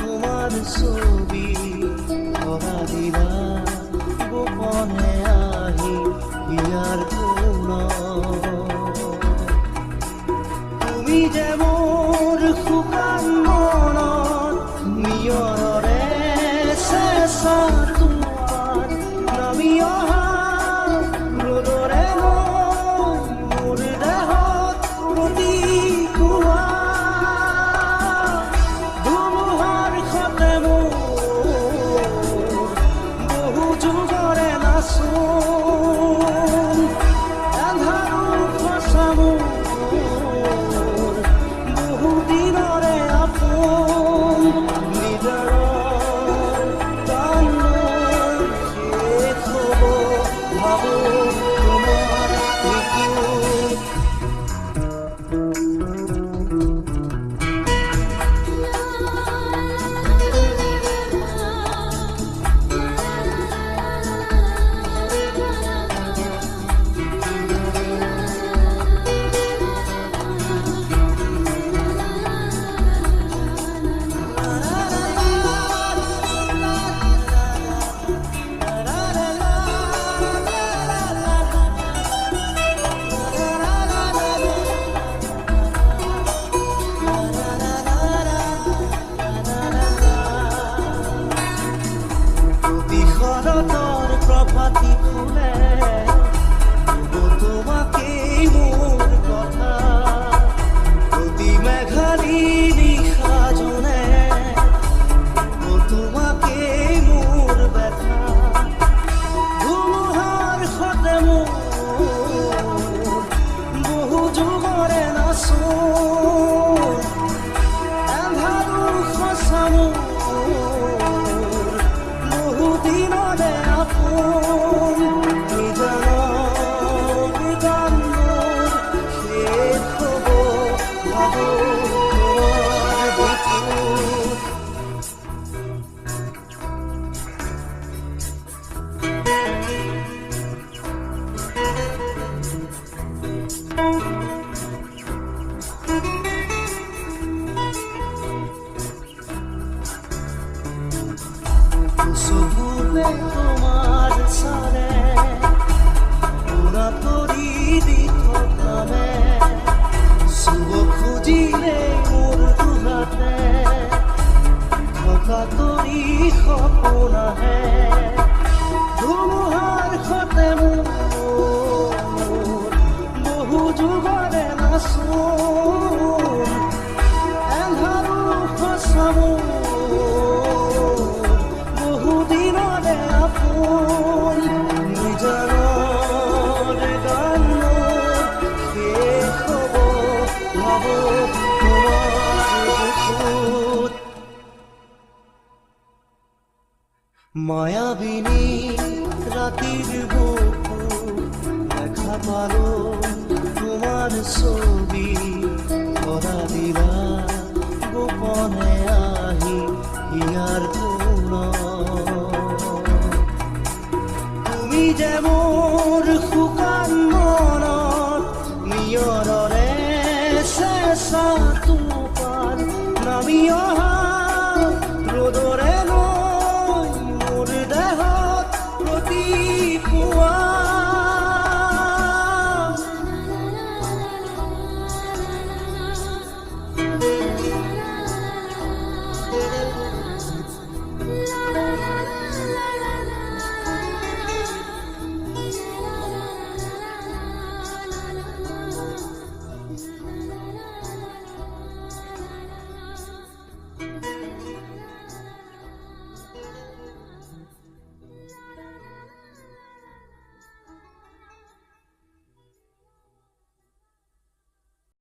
তোমাৰ ছবি ধৰা দিবা গোপনে আহি ইয়াৰ কোন তুমি যে মোৰ শুকান মনত মিয়ৰৰে চেঁচা তোমাৰ নামি অহা ৰ'দৰে মোৰ দেহত প্ৰতিকোৱা প্ৰভাতী ফুলে তোমাকেই মোৰ কথা প্ৰতি মেঘালী নিশা জনে তোমাকেই মোৰ ব্যথা ধুমুহাৰ সতে মোৰ বহু যুগৰে নাচোন এন্ধাৰো সঁচা মোৰ বহু দিনৰে চকুতে তোমাৰ চালে পুৰা তৰি দি থকামে চুব খুজিলে মোৰ দুহাতে থকা তৰি সপোন আহে ধুমুহাৰ সতে মোৰ বহু যুগৰে নাচোন এন্ধাৰো সঁচা মোৰ মায়াবিনী ৰাতিৰ বুকু দেখা পালো তোমাৰ ছবি ধৰা দিবা গোপনে আহি ইয়াৰ কোন তুমি যেমন